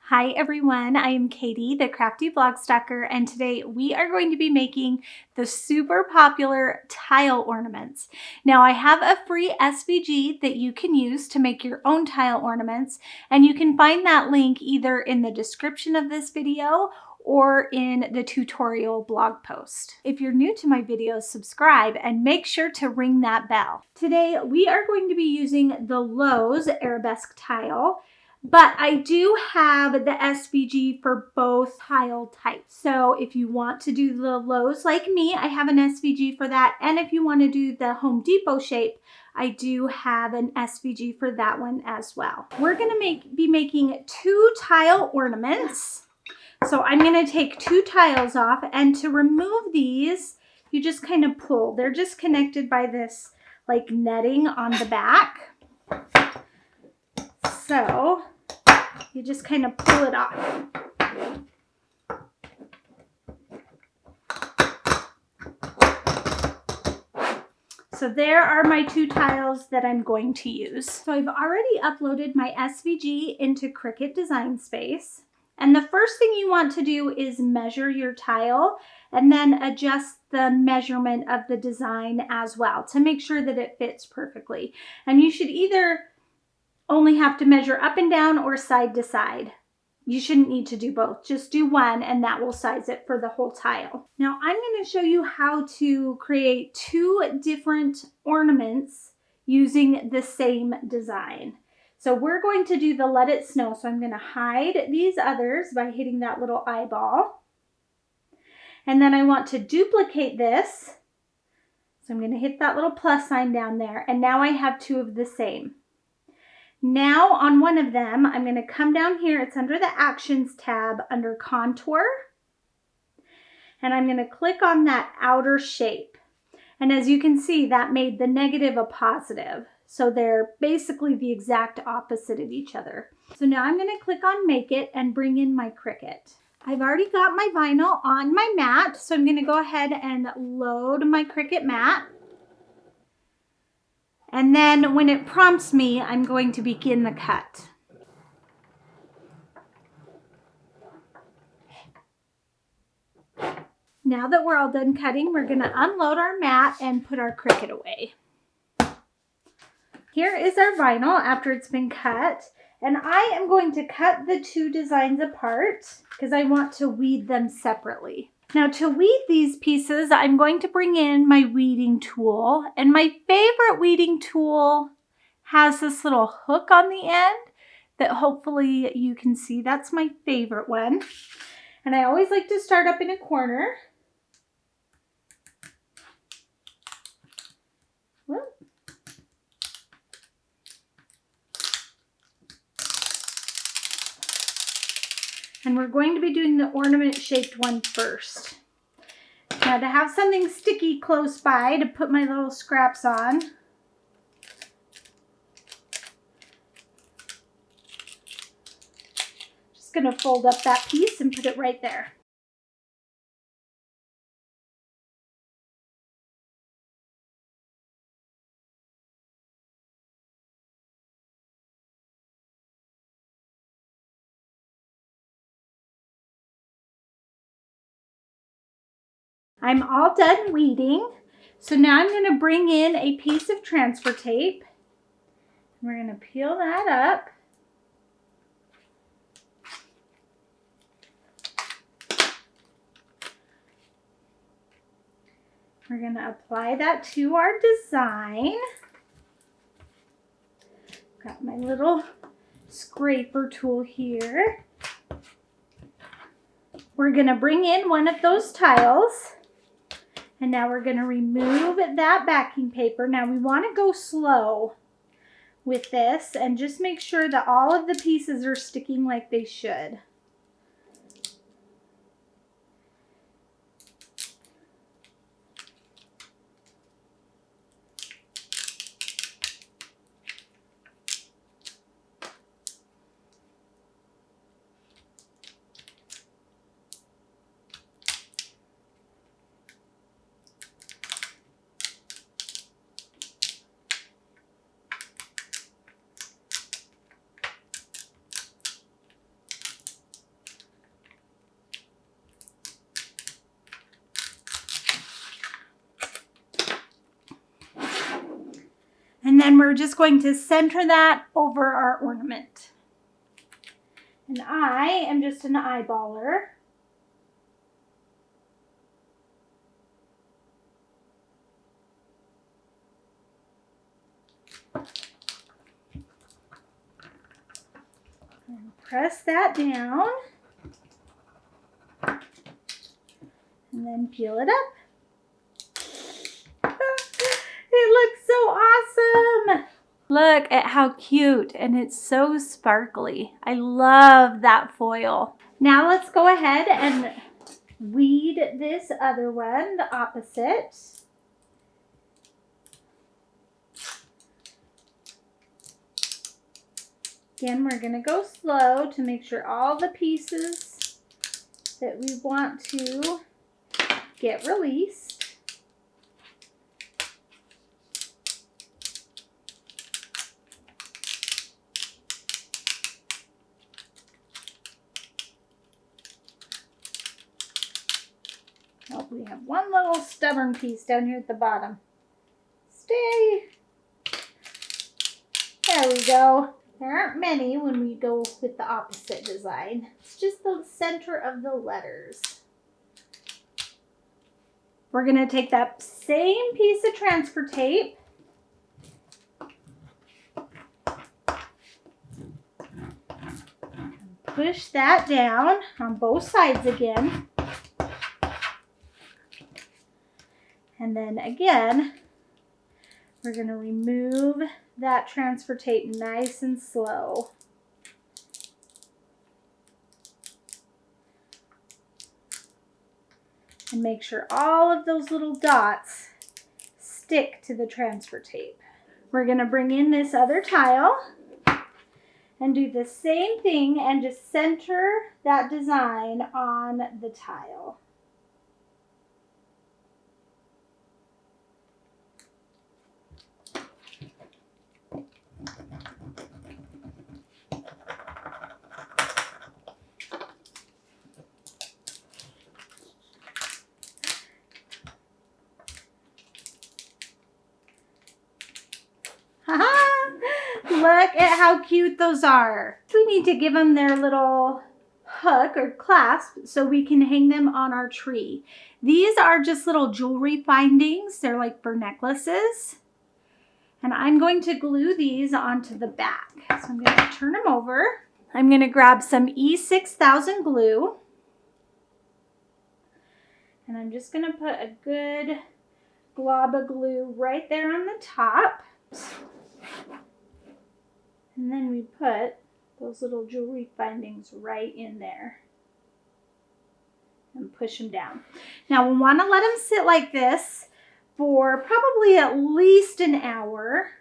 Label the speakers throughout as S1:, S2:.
S1: Hi everyone, I am Katie, the Crafty Blog Stalker, and today we are going to be making the super popular tile ornaments. Now I have a free SVG that you can use to make your own tile ornaments, and you can find that link either in the description of this video or in the tutorial blog post. If you're new to my videos, subscribe and make sure to ring that bell. Today we are going to be using the Lowe's Arabesque tile. But I do have the SVG for both tile types. So if you want to do the Lowe's like me, I have an SVG for that. And if you want to do the Home Depot shape, I do have an SVG for that one as well. We're going to be making 2 tile ornaments. So I'm going to take 2 tiles off, and to remove these, you just kind of pull. They're just connected by this like netting on the back. So you just kind of pull it off. So there are my 2 tiles that I'm going to use. So I've already uploaded my SVG into Cricut Design Space. And the first thing you want to do is measure your tile and then adjust the measurement of the design as well to make sure that it fits perfectly. And you should either only have to measure up and down or side to side. You shouldn't need to do both. Just do one and that will size it for the whole tile. Now I'm going to show you how to create 2 different ornaments using the same design. So we're going to do the Let It Snow. So I'm going to hide these others by hitting that little eyeball. And then I want to duplicate this. So I'm going to hit that little plus sign down there. And now I have 2 of the same. Now on one of them, I'm going to come down here. It's under the Actions tab under Contour. And I'm going to click on that outer shape. And as you can see, that made the negative a positive. So they're basically the exact opposite of each other. So now I'm going to click on Make It and bring in my Cricut. I've already got my vinyl on my mat. So I'm going to go ahead and load my Cricut mat. And then when it prompts me, I'm going to begin the cut. Now that we're all done cutting, we're going to unload our mat and put our Cricut away. Here is our vinyl after it's been cut. And I am going to cut the 2 designs apart because I want to weed them separately. Now to weed these pieces, I'm going to bring in my weeding tool, and my favorite weeding tool has this little hook on the end that hopefully you can see. That's my favorite one. And I always like to start up in a corner. Whoop. And we're going to be doing the ornament shaped one first. Now to have something sticky close by to put my little scraps on, just going to fold up that piece and put it right there. I'm all done weeding. So now I'm going to bring in a piece of transfer tape. We're going to peel that up. We're going to apply that to our design. Got my little scraper tool here. We're going to bring in one of those tiles. And now we're going to remove that backing paper. Now we want to go slow with this and just make sure that all of the pieces are sticking like they should. and we're just going to center that over our ornament. And I am just an eyeballer. And press that down. And then peel it up. It looks so awesome. Look at how cute, and it's so sparkly. I love that foil. Now let's go ahead and weed this other one, the opposite. Again, we're going to go slow to make sure all the pieces that we want to get released. Oh, we have one little stubborn piece down here at the bottom. Stay. There we go. There aren't many when we go with the opposite design. It's just the center of the letters. We're going to take that same piece of transfer tape and push that down on both sides again. And then again, we're going to remove that transfer tape nice and slow. And make sure all of those little dots stick to the transfer tape. We're going to bring in this other tile and do the same thing and just center that design on the tile. Look at how cute those are. We need to give them their little hook or clasp so we can hang them on our tree. These are just little jewelry findings. They're like for necklaces. And I'm going to glue these onto the back. So I'm going to turn them over. I'm going to grab some E6000 glue. And I'm just going to put a good glob of glue right there on the top. And then we put those little jewelry findings right in there and push them down. Now we want to let them sit like this for probably at least an hour.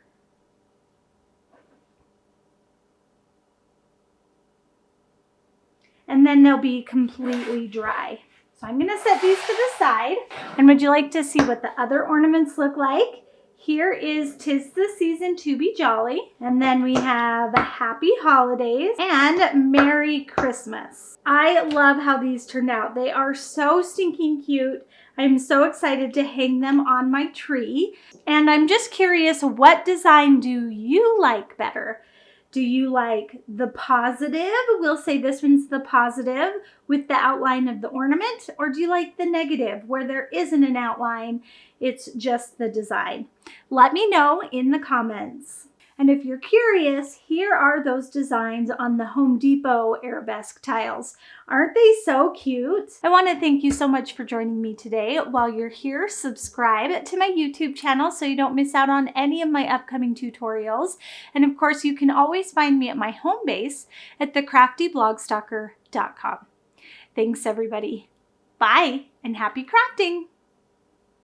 S1: And then they'll be completely dry. So I'm going to set these to the side. And would you like to see what the other ornaments look like? Here is 'Tis the Season to Be Jolly. And then we have Happy Holidays and Merry Christmas. I love how these turned out. They are so stinking cute. I'm so excited to hang them on my tree. And I'm just curious, what design do you like better? Do you like the positive? We'll say this one's the positive with the outline of the ornament. Or do you like the negative where there isn't an outline? It's just the design. Let me know in the comments. And if you're curious, here are those designs on the Home Depot Arabesque tiles. Aren't they so cute? I want to thank you so much for joining me today. While you're here, subscribe to my YouTube channel so you don't miss out on any of my upcoming tutorials. And of course, you can always find me at my home base at thecraftyblogstalker.com. Thanks, everybody. Bye, and happy crafting!